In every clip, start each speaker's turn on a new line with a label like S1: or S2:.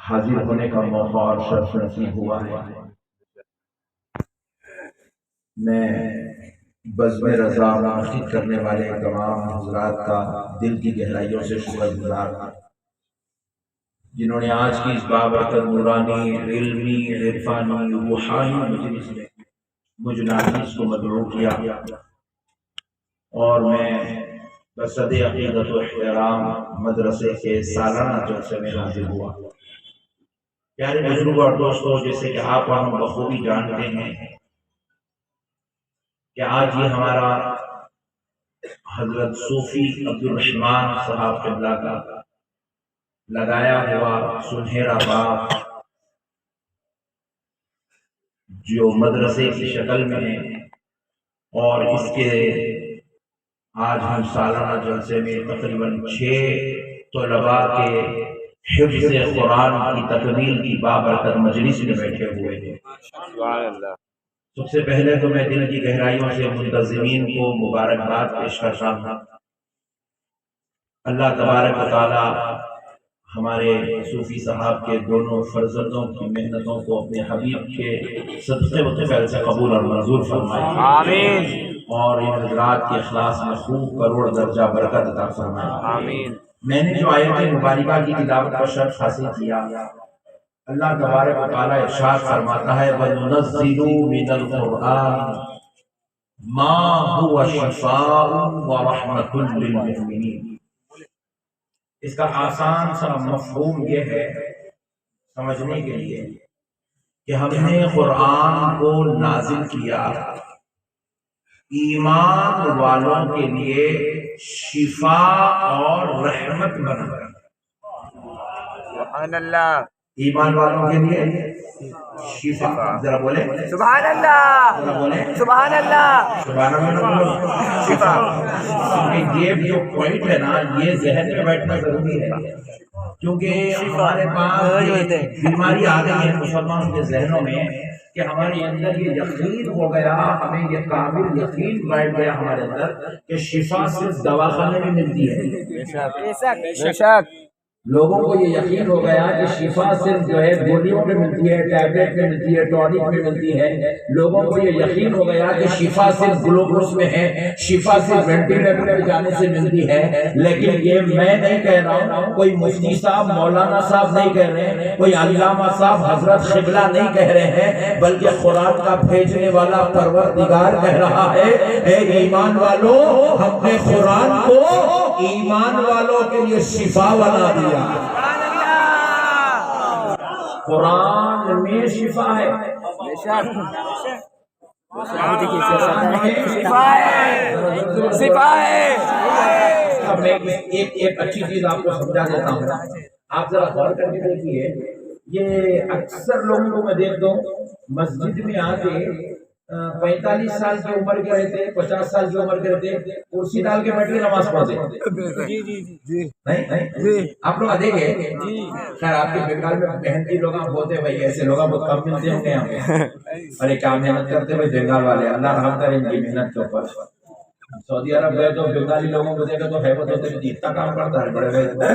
S1: حاضر ہونے کا موقع اور شرف نصیب ہوا ہے۔ میں بزم رضا منعقد کرنے والے تمام حضرات کا دل کی گہرائیوں سے شکر گزار ہوں، جنہوں نے آج کی اس بابرکت نورانی علمی عرفانی روحانی مجلس میں مجھ ناچیز کو مدعو کیا، اور میں بصد عقیدت و احترام مدرسے کے سالانہ جلسے میں حاضر ہوا۔ پیارے بزرگ اور دوستوں، جیسے کہ آپ اور ہم بخوبی جانتے ہیں کہ آج یہ ہمارا حضرت صوفی عبدالرحمن صاحب قبلہ کا لگایا ہوا سنہرا باغ، جو مدرسے کی شکل میں ہے، اور اس کے آج ہم سالانہ جلسے میں تقریباً 6 طلباء کے حفظ قرآن کی تکمیل کی بابرکت مجلس میں بیٹھے ہوئے ہیں۔ سب سے پہلے تو میں دل کی گہرائیوں سے منتظمین کو مبارکباد پیش کرتا ہوں۔ اللہ تبارک و تعالی ہمارے صوفی صاحب کے دونوں فرزندوں کی محنتوں کو اپنے حبیب کے صدقے و طفیل سے قبول اور منظور فرمائے، آمین، اور ان حضرات کے اخلاص میں خوب کروڑ درجہ برکت عطا فرمائے، آمین۔ میں نے جو آیت مبارکہ کی تلاوت کا شرف حاصل کیا، اللہ تبارک و تعالی ارشاد فرماتا ہے وَنُنَزِّلُ مِنَ الْقُرْآنِ مَا هُوَ شِفَاءٌ وَرَحْمَةٌ لِّلْمُؤْمِنِينَ۔ اس کا آسان سا مفہوم یہ ہے سمجھنے کے لیے کہ ہم نے قرآن کو نازل کیا ایمان والوں کے لیے شفا اور رحمت بن کر۔
S2: سبحان اللہ۔
S1: ایمان والوں کے لیے شفا، ذرا بولے
S2: سبحان اللہ،
S1: ذرا بولے
S2: سبحان اللہ،
S1: سبحان اللہ، شفا۔ کیونکہ یہ جو پوائنٹ ہے نا، یہ ذہن میں بیٹھنا ضروری ہے، کیونکہ ہمارے پاس بیماری آ گئی ہے مسلمانوں کے ذہنوں میں کہ ہمارے اندر یہ یقین ہو گیا، ہمیں یہ قابل یقین بیٹھ گیا ہمارے اندر کہ شفا صرف دواخانے میں ملتی ہے۔
S2: بے شک
S1: لوگوں کو یہ یقین ہو گیا کہ شفا صرف جو ہے گولیوں میں ملتی ہے، ٹیبلٹ میں ملتی ہے، ٹونک میں ملتی ہے۔ لوگوں کو یہ یقین ہو گیا کہ شفا صرف گلوکوز میں ہے، شفا صرف وینٹیلیٹر پہ جانے سے ملتی ہے۔ لیکن یہ میں نہیں کہہ رہا ہوں، کوئی مفتی صاحب مولانا صاحب نہیں کہہ رہے ہیں، کوئی علامہ صاحب حضرت قبلہ نہیں کہہ رہے ہیں، بلکہ قرآن کا بھیجنے والا پروردگار کہہ رہا ہے اے ایمان والوں، ہم نے قرآن کو ایمان والوں کے لیے شفا بنا دیا۔ قرآن میں شفا ہے، اب میں ایک اچھی چیز آپ کو سمجھا دیتا ہوں، آپ ذرا غور کر کے دیکھیے۔ یہ اکثر لوگوں کو میں دیکھتا ہوں مسجد میں آ کے 45 سال کی عمر کے رہتے، 50 سال کی عمر کے رہتے، کرسی ڈال کے بیٹھ کے نماز پڑھتے۔ نہیں آپ لوگ دیکھے، خیر آپ کے بنگال میں محنتی لوگ ہوتے بھائی، ایسے لوگ بہت کم ملتے ہوں گے یہاں پہ۔ ارے کیا محنت کرتے بھائی بنگال والے، اللہ رحم کرے ان کی محنت کے اوپر۔ سعودی عرب گئے تو بنگالی لوگوں کو دیکھے تو حیرت ہوتے ہیں، اتنا کام کرتا ہے بڑے بڑے۔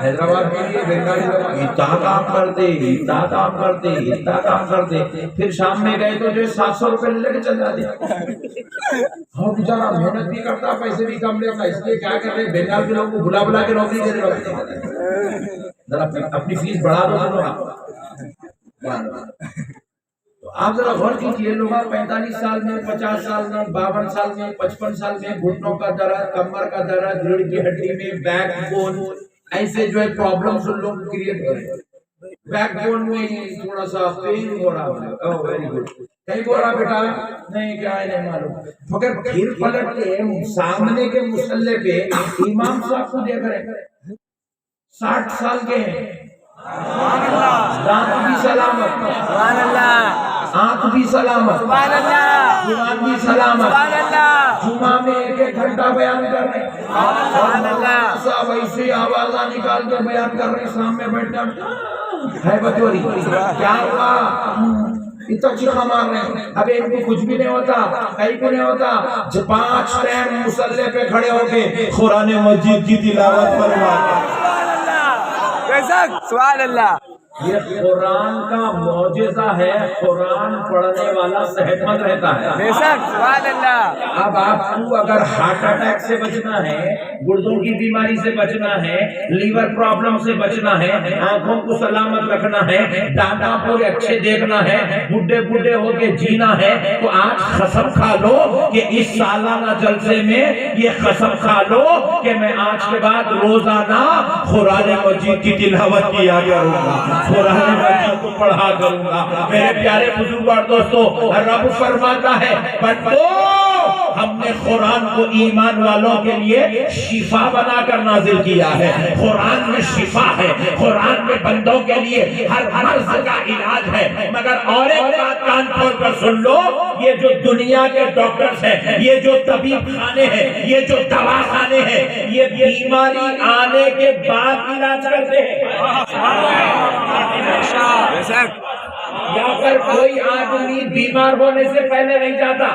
S1: حیدرآباد میں یہ بنگالی لوگ اتنا کام کرتے، اتنا کام کرتے، اتنا کام کرتے، پھر شام میں گئے تو جو 700 روپے لے کے چل جاتے۔ ہاں بیچارہ محنت بھی کرتا، پیسے بھی کم لیتا، اس لیے کیا کر رہے بنگال کے لوگوں کو بلا بلا کے نوکری دے رہے۔ ذرا اپنی فیس بڑھا دو آپ۔ آپ ذرا غور کیجیے، لوگ 45 سال میں، 50 سال میں، 52 سال میں، 55 سال میں گھٹنوں کا درد، کمر کا درد، ریڑھ کی ہڈی میں، بیک بون، ایسے جو ہے پرابلمس ان لوگ کریٹ ہو رہے ہیں۔ بیک بون میں تھوڑا سا پین ہو رہا ہے، ویری گڈ، کہیں بول رہا بیٹا نہیں کیا ہے نہیں معلوم، مگر پھر پلٹ کے سامنے کے مصلی پہ امام صاحب کو دیکھ رہے ہیں 60 سال کے ہیں، دانت بھی سلامت،
S2: سبحان اللہ،
S1: آنکھ بھی سلامت،
S2: سبحان اللہ،
S1: دماغ بھی سلامت،
S2: سبحان اللہ،
S1: جمعہ میں 1 گھنٹہ بیان کر رہے ہیں،
S2: سبحان اللہ،
S1: صاحب ایسی آوازاں نکال کے بیان کر رہے ہیں، سامنے بیٹھنا ہے بچوری، کیا ہوا اتنا چیخا مار رہے ہیں۔ اب ان کو کچھ بھی نہیں ہوتا، کہیں کو نہیں ہوتا، 5 ٹائم مصلی پہ کھڑے ہو کے قرآن مجید کی تلاوت فرما۔
S2: سبحان اللہ، سبحان اللہ،
S1: یہ قرآن کا معجزہ ہے، قرآن پڑھنے والا صحت مند رہتا ہے۔
S2: بے شک، سبحان اللہ۔
S1: اب آپ کو اگر ہارٹ اٹیک سے بچنا ہے، گردوں کی بیماری سے بچنا ہے، لیور پرابلم سے بچنا ہے، آنکھوں کو سلامت رکھنا ہے، دانتوں کو اچھے دیکھنا ہے، بڈھے بڈھے ہو کے جینا ہے، تو آج قسم کھا لو کہ اس سالانہ جلسے میں یہ قسم کھا لو کہ میں آج کے بعد روزانہ قرآن مجید کی تلاوت کیا کروں گا، قرآن مجید کو پڑھا کروں گا۔ میرے پیارے بزرگ اور دوستو، رب فرماتا ہے بندو ہم نے قرآن کو ایمان والوں کے لیے شفا بنا کر نازل کیا ہے۔ قرآن میں شفا ہے، قرآن میں بندوں کے لیے ہر مرض کا علاج ہے۔ مگر اور ایک بات کان کھول کر سن لو، یہ جو دنیا کے ڈاکٹرز ہیں، یہ جو طبیب خانے ہیں، یہ جو دوا خانے ہیں، یہ بیماری آنے کے بعد علاج کرتے ہیں۔
S2: بے شک،
S1: یہاں پر کوئی آدمی بیمار ہونے سے پہلے نہیں جاتا،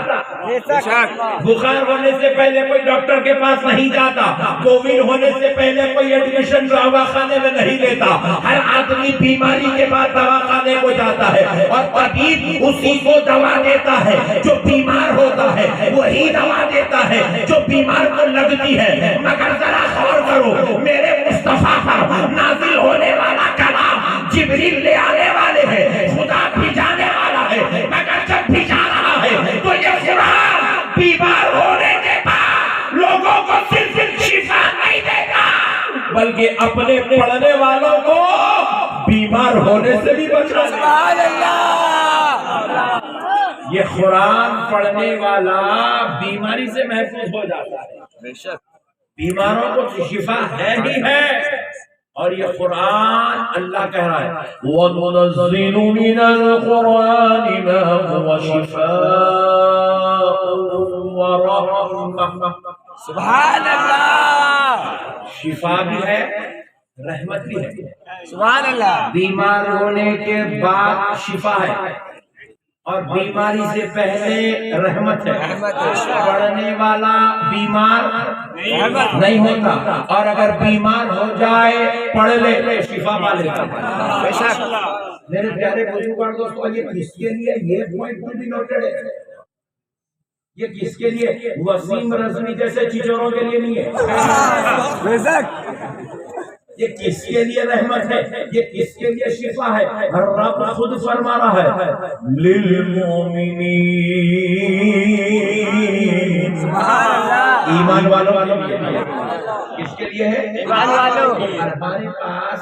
S2: بے شک،
S1: بخار ہونے سے پہلے کوئی ڈاکٹر کے پاس نہیں جاتا، کووڈ ہونے سے پہلے کوئی ایڈمیشن دوا خانے میں نہیں لیتا۔ ہر آدمی بیماری کے بعد دوا خانے کو جاتا ہے، اور طبیب اسی کو دوا دیتا ہے جو بیمار ہوتا ہے، وہی دوا دیتا ہے جو بیمار کو لگتی ہے۔ مگر ذرا غور کرو، میرے مصطفیٰ پر نازل ہونے والا کلام جبریل لے آنے والے ہیں، خدا بھی جانے والا ہے، مگر جب بھی جا رہا ہے تو یہ قرآن بیمار ہونے کے بعد لوگوں کو صرف شفا نہیں دے گا، بلکہ اپنے پڑھنے والوں کو بیمار ہونے سے بھی بچا دے گا۔
S2: سبحان اللہ۔
S1: یہ قرآن پڑھنے والا بیماری سے محفوظ ہو جاتا ہے۔
S2: بے شک،
S1: بیماروں کو شفا ہے ہی ہے، اور یہ قرآن اللہ کہہ رہا ہے وَنُنَزِّلُ مِنَ الْقُرْآنِ مَا هُوَ شِفَاءٌ وَرَحْمَةٌ۔
S2: سبحان اللہ،
S1: شفا بھی ہے، رحمت بھی ہے۔
S2: سبحان اللہ۔
S1: بیمار ہونے کے بعد شفا ہے، اور بیماری سے پہلے رحمت ہے۔ پڑھنے والا بیمار نہیں ہوتا، اور اگر بیمار ہو جائے پڑھ لے شفا پا لیتا۔
S2: بے شک،
S1: میرے پیارے بزرگ اور دوستو، یہ کس کے لیے، یہ پوائنٹ ٹو بی نوٹڈ ہے، یہ کس کے لیے؟ وسیم رضوی جیسے چیچوروں کے لیے نہیں ہے،
S2: بے شک،
S1: یہ کس کے لیے رحمت ہے، یہ کس کے لیے شفا ہے؟ رب خود فرما رہا ہے للمؤمنین،
S2: سبحان اللہ،
S1: ایمان والوں کے لیے۔ کس کے لیے ہے؟
S2: ایمان والوں۔
S1: ہمارے پاس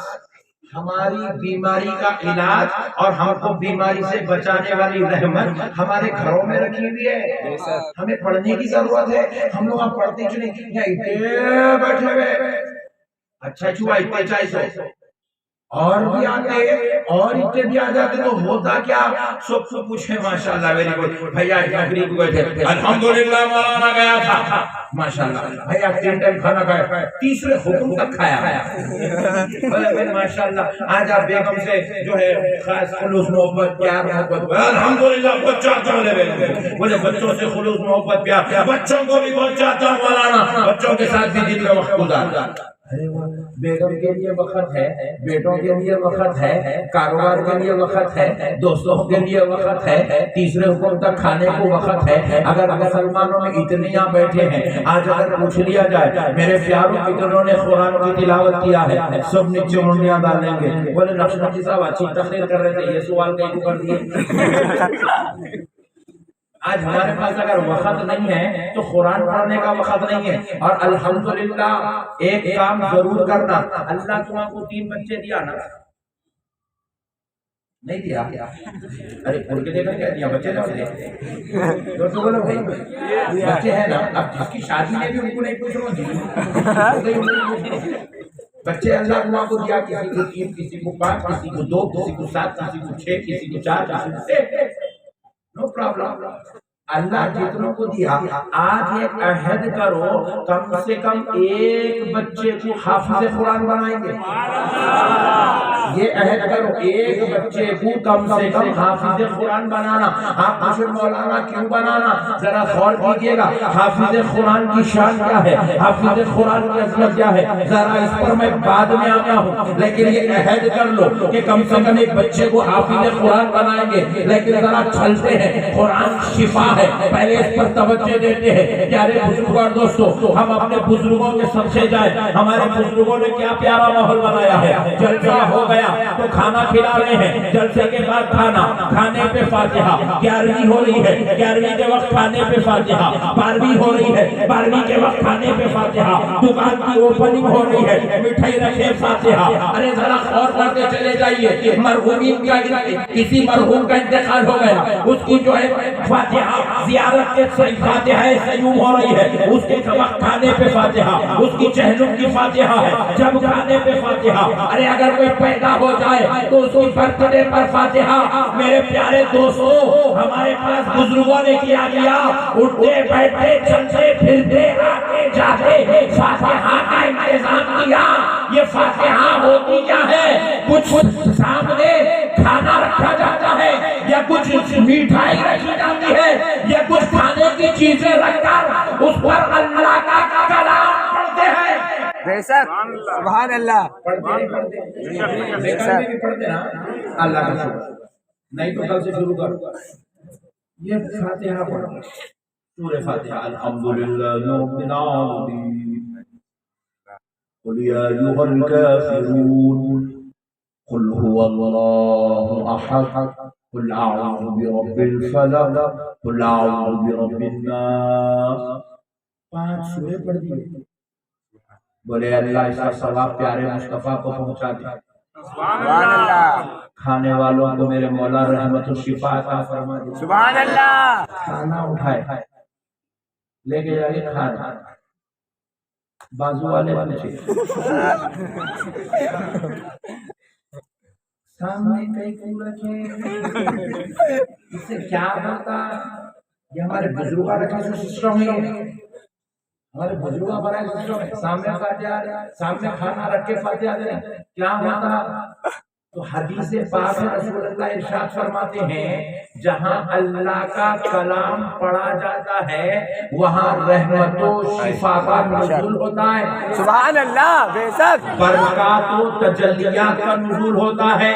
S1: ہماری بیماری کا علاج اور ہم کو بیماری سے بچانے والی رحمت ہمارے گھروں میں رکھی ہوئی ہے۔ ہمیں پڑھنے کی ضرورت ہے، ہم لوگ اب پڑھتے کیوں نہیں؟ بیٹھے ہوئے اچھا چھوا اتنے چاہیے اور بھی آتے، اور اتنے بھی آ جاتے، تو ہوتا کیا؟ سب کو پوچھے ماشاءاللہ ویری گڈ بھیا تقریب ہوئے تھے، الحمدللہ مولانا گیا تھا، ماشاءاللہ بھیا 3 ٹائم کھانا کھایا، تیسرے حکم تک کھایا، ماشاءاللہ۔ آج آپ بیگم سے جو ہے خاص خلوص محبت پیار محبت، الحمدللہ بچہ چلے گئے، مجھے بچوں سے خلوص محبت پیار، بچوں کو بھی بہت چاہتا ہوں مولانا، بچوں کے ساتھ بھی دن کا وقت گزارتا۔ بیگم کے لیے وقت ہے، بیٹوں کے لیے وقت ہے، کاروبار کے لیے وقت ہے، دوستوں کے لیے وقت ہے، تیسرے حکم تک کھانے کو وقت ہے۔ اگر مسلمانوں میں اتنے یہاں بیٹھے ہیں، آج اگر پوچھ لیا جائے میرے پیاروں کتنوں نے قرآن کی تلاوت کیا ہے، سب نیچے منڈیاں ڈالیں گے، بولے نقشبندی صاحب اچھی تقریر کر رہے تھے، یہ سوال کہیں کر دیے۔ آج ہمارے پاس اگر وقت نہیں ہے تو قرآن پڑھنے کا وقت نہیں ہے، اور الحمدللہ ایک کام ضرور کرنا، اللہ تمہیں کو 3 بچے دیا نا؟ نہیں دیا؟ ارے بول کے دیکھا کیا دیا؟ بچے نہ تو بولو بھائی بچے ہیں نا؟ اب جس کی شادی میں بھی ان کو نہیں پوچھ رہا ہوں، بچے اللہ تمہیں کو دیا، کسی کو 3، کسی کو 5، کسی کو 2، کسی کو 7، کسی کو 6، کسی کو 4، نو پرابلم۔ اللہ جتنوں کو دیا، آج ایک عہد کرو کم سے کم ایک بچے کو حافظ قرآن بنائیں گے۔ یہ عہد کرو ایک بچے کو کم سے کم حافظ قرآن بنانا۔ آپ پوچھیں مولانا کیوں بنانا؟ ذرا غور کیجیے گا، حافظ قرآن کی شان کیا ہے، حافظ قرآن کی عظمت کیا ہے، ذرا اس پر میں بعد میں آتا ہوں، لیکن یہ عہد کر لو کہ کم سے کم ایک بچے کو حافظ قرآن بنائیں گے۔ لیکن ذرا چلتے ہیں، قرآن شفا ہے، پہلے اس پر توجہ دیتے ہیں۔ پیارے بزرگوں اور دوستوں، ہم اپنے بزرگوں کے سب سے جائیں، ہمارے بزرگوں نے کیا پیارا ماحول بنایا ہے۔ جلسہ ہو گیا تو کھانا کھلا رہے ہیں، جلسے کے بعد کھانا، کھانے پہ فاتحہ، 11ویں ہو رہی ہے، 11ویں کے وقت کھانے پہ فاتحہ، 12ویں ہو رہی ہے، 12ویں کے وقت کھانے پہ فاتحہ، دکان کی اوپننگ ہو رہی ہے، مٹھائی رکھے فاتحہ۔ ارے ذرا غور کرتے چلے جائیے، مرحومین کا کسی مرحوم کا انتقال ہو گیا، اس کی جو ہے فاتحہ زیارت کے فاتحہ سیوم ہو رہی ہے، اس کے وقت کھانے پہ فاتحہ، اس کی چہلم کی فاتحہ ہے، جب کھانے پہ فاتحہ۔ ارے اگر کوئی پیدا ہو جائے تو اس کی برتھ ڈے پر فاتحہ۔ میرے پیارے دوستو، ہمارے پاس بزرگوں نے کیا کیا، اٹھتے بیٹھتے چلتے پھرتے آتے جاتے فاتحہ کا انتظام کیا۔ یہ فاتحہ ہوتی کیا ہے؟ کچھ سامنے کھانا رکھا جاتا ہے، یا کچھ میٹھائی رکھی جاتی ہے، یا کچھ کھانے کی چیزیں رکھ کر اس پر اللہ کا کلام پڑھتے ہیں۔
S2: بے شک، سبحان اللہ،
S1: پڑھتے نہیں پڑھتے نا، اللہ کا شکر، نہیں تو کل سے شروع کرو۔ یہ فاتحہ پڑھو، سورہ فاتحہ، الحمدللہ رب العالمین، قل یا ایھا الکافرون، قل هو اللہ احد، قل اعوذ برب الفلق، قل اعوذ برب الناس۔ 5 سورے پڑھ دیے۔ بولے اللہ اس کا ثواب پیارے مصطفیٰ کو پہنچا دے۔
S2: سبحان اللہ،
S1: کھانے والوں کو میرے مولا رحمت و شفا عطا فرما دے۔
S2: سبحان اللہ۔
S1: کھانا اٹھائے لے کے جائے کھانا، بازو والے پوچھے سامنے کئی کو رکھے، اس سے کیا ہوتا؟ یہ ہمارے بزرگاں رکھے جو سسٹم ہے، ہمارے بزرگاں بنائے سسٹم ہے، سامنے فاتحہ، سامنے کھانا رکھ کے فاتحہ دے، کیا ہوتا؟ تو حدیث پاک رسول اللہ ارشاد فرماتے ہیں جہاں اللہ کا کلام پڑھا جاتا ہے وہاں رحمت و شفا کا نزول ہوتا ہے۔
S2: سبحان اللہ، بے شک،
S1: برکات و تجلیات کا نزول ہوتا ہے،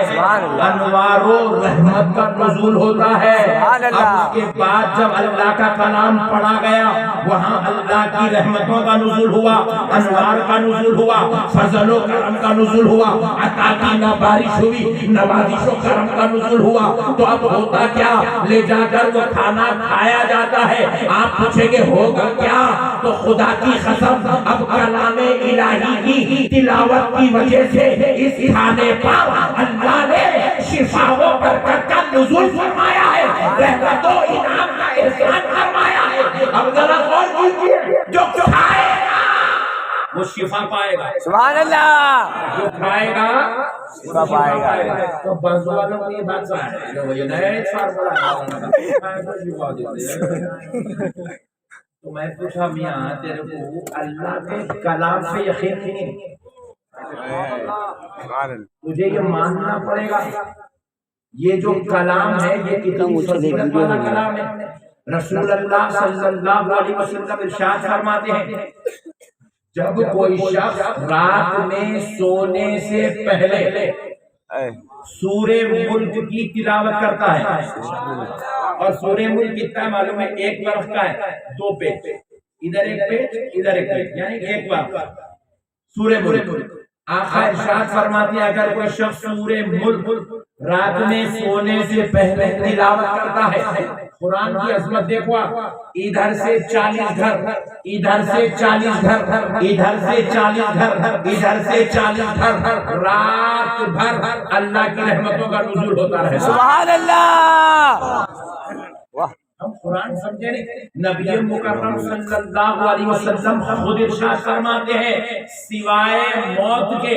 S1: انوار و رحمت کا نزول ہوتا ہے۔ اب اس کے بعد جب اللہ کا کلام پڑھا گیا وہاں اللہ کی رحمتوں کا نزول ہوا، انوار کا نزول ہوا، فضل و کرم کا نزول ہوا، عطا کی بارش ہوئی، نوازش و کرم کا نزول ہوا۔ تو اب ہوتا کیا؟ لے جا کر وہ کھانا کھایا جاتا ہے۔ آپ پوچھیں گے ہوگا کیا؟ تو خدا کی قسم اب کلام الہی کی تلاوت کی وجہ سے اس کھانے پر اللہ نے شفا و برکت کا نزول فرمایا ہے، رحمت و انعام کا احسان فرمایا ہے۔ اب ذرا غور کیجیے، جو کھائے گا وہ شفا پائے گا۔
S2: سبحان اللہ،
S1: جو کھائے گا
S2: شفا پائے گا۔
S1: تو بازو والوں کو یہ بات سمجھ یہ نئے فارمولا تو میں پوچھا میاں تیرے کو اللہ کے کلام سے یقین نہیں؟ تجھے یہ ماننا پڑے گا یہ جو کلام ہے یہ کتنی فضیلت والا کلام ہے۔ رسول اللہ صلی اللہ علیہ وسلم ارشاد فرماتے ہیں جب کوئی شخص رات میں سونے سے پہلے سورہ ملک کی تلاوت کرتا ہے، اور سورہ ملک کتنا ہے معلوم ہے؟ 1 برف کا ہے، 2 پیج، ادھر ایک پیج ادھر ایک پیج، یعنی 1 برف سورہ ملک۔ آقا ارشاد فرماتے ہیں اگر کوئی شخص سورہ ملک رات میں سونے سے پہلے تلاوت کرتا ہے، قرآن کی عظمت دیکھو، ادھر سے 40 گھر، ادھر سے 40 گھر، ادھر سے 40 گھر، ادھر سے 40 گھر، رات بھر اللہ کی رحمتوں کا نزول ہوتا رہے۔
S2: سبحان اللہ،
S1: ہم قرآن سمجھے نہیں؟ نبی مکرم صلی اللہ علیہ وسلم خود ارشاد فرماتے ہیں سوائے موت کے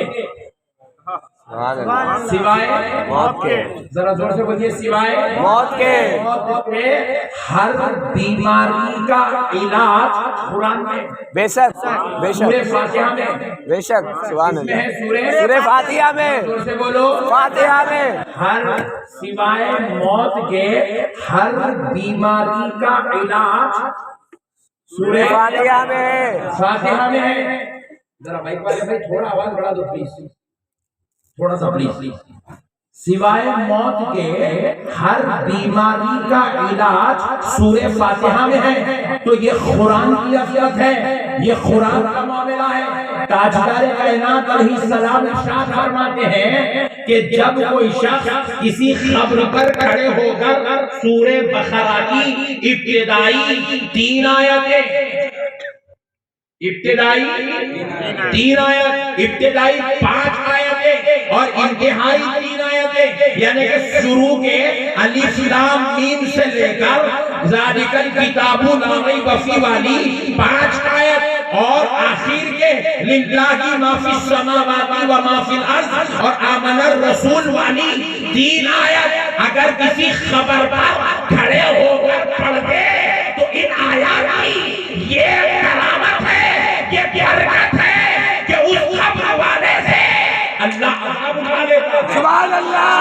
S1: سوائے
S2: موت کے
S1: ذرا زور سے بولیے سوائے
S2: موت کے
S1: موت کے ہر بیماری کا علاج قرآن میں
S2: بے شک بے
S1: سورہ
S2: شک
S1: فاتحہ میں
S2: بے شک سبحان
S1: اس میں ہے
S2: اللہ سورہ فاتحہ میں
S1: زور سے بولو
S2: فاتحہ میں
S1: ہر سوائے موت کے ہر بیماری کا علاج سورہ
S2: فاتحہ میں
S1: فاتحہ میں ہے. ذرا مائک والے بھائی تھوڑا آواز بڑھا دو پلیز تھوڑا سا پلیز. سوائے موت کے ہر بیماری کا علاج سورہ فاتحہ میں ہے. تو یہ قرآن کی عافیت ہے, یہ قرآن کا معاملہ ہے. تاجدار کائنات علیہ السلام ارشاد فرماتے ہیں کہ جب کوئی شخص کسی خبر پر کھڑے ہو کر سورہ بقرہ کی ابتدائی 3 آیتیں ابتدائی 5 آیتیں اور انتہائی 3 آیتیں یعنی کہ شروع کے الف لام میم سے لے کر ذالک الکتاب لا ریب فیہ والی 5 آیت اور آخر کے للہ ما فی السماوات و ما فی الارض اور آمن الرسول والی 3 آیت اگر کسی خبر پر کھڑے ہو کر پڑھتے تو ان آیات کی یہ کرامت ہے, یہ برکت ہے کہ اس خبر والے سے اللہ عذاب اٹھا لیتا ہے.
S2: سبحان اللہ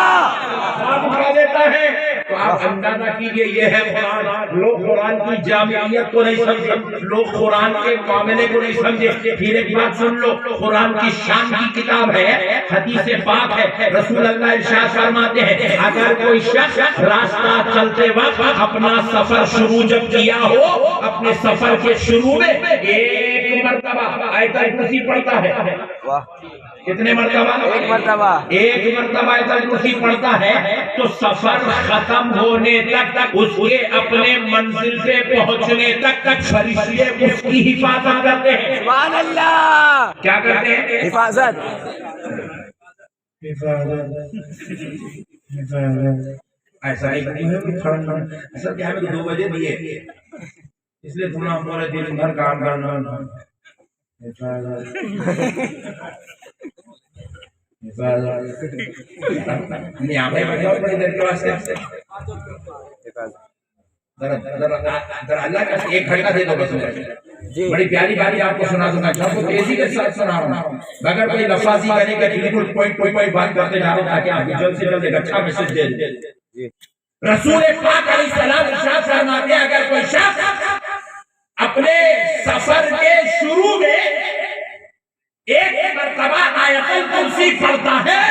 S1: عذاب اٹھا لیتا ہے. تو آپ اندازہ کیجئے یہ ہے قرآن. لوگ قرآن کی جامعیت کو نہیں سمجھے, لوگ قرآن کے معاملے کو نہیں سمجھے. پھر ایک بات سن لو, قرآن کی شان کی کتاب ہے, حدیث پاک ہے. رسول اللہ ارشاد فرماتے ہیں اگر کوئی شخص راستہ چلتے وقت اپنا سفر شروع جب کیا ہو, اپنے سفر کے شروع میں ایک مرتبہ آیت الکرسی پڑھتا ہے. کتنے مرتبہ؟ ایک مرتبہ آیت الکرسی پڑھتا ہے تو سفر ختم ہونے تک اس کے اپنے منزل سے پہنچنے تک فرشتے اس کی حفاظت کرتے ہیں.
S2: سبحان اللہ
S1: کیا کرتے ہیں؟
S2: حفاظت.
S1: ایسا نہیں ایسا کیا ہے 2 بجے دیے اس لیے تھوڑا پورے دن بھر کام کرنا. اللہ کا 1 گھنٹہ دے دو بس. بڑی پیاری باری آپ کو سنا دوں گا, تیزی کے ساتھ سنا رہا ہوں. مگر کوئی لفاظی کرنے کا بالکل کوئی بات کرتے جا رہا تاکہ آپ جلد سے جلد ایک اچھا میسج دے دیں. رسول پاک علیہ السلام ارشاد فرماتے ہیں اگر کوئی شخص اپنے سفر کے شروع میں ایک مرتبہ آیت الکرسی پڑھتا ہے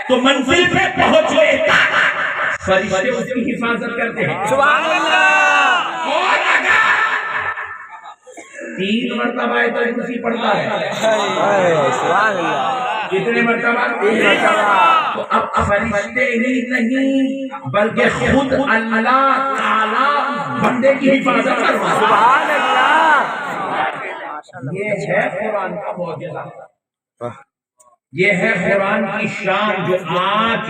S1: تو منزل پہ پہنچنے تک فرشتے اس کی حفاظت کرتے ہیں.
S2: سبحان اللہ.
S1: اور اگر 3 مرتبہ آیت الکرسی پڑھتا ہے,
S2: سبحان اللہ,
S1: کتنے مرتبہ؟
S2: 3 مرتبہ.
S1: تو اب فرشتے ہی نہیں بلکہ خود اللہ تعالی بندے کی حفاظت کرتا ہے.
S2: سبحان اللہ.
S1: یہ ہے قرآن کا معجزہ, یہ ہے قرآن کی شان جو آج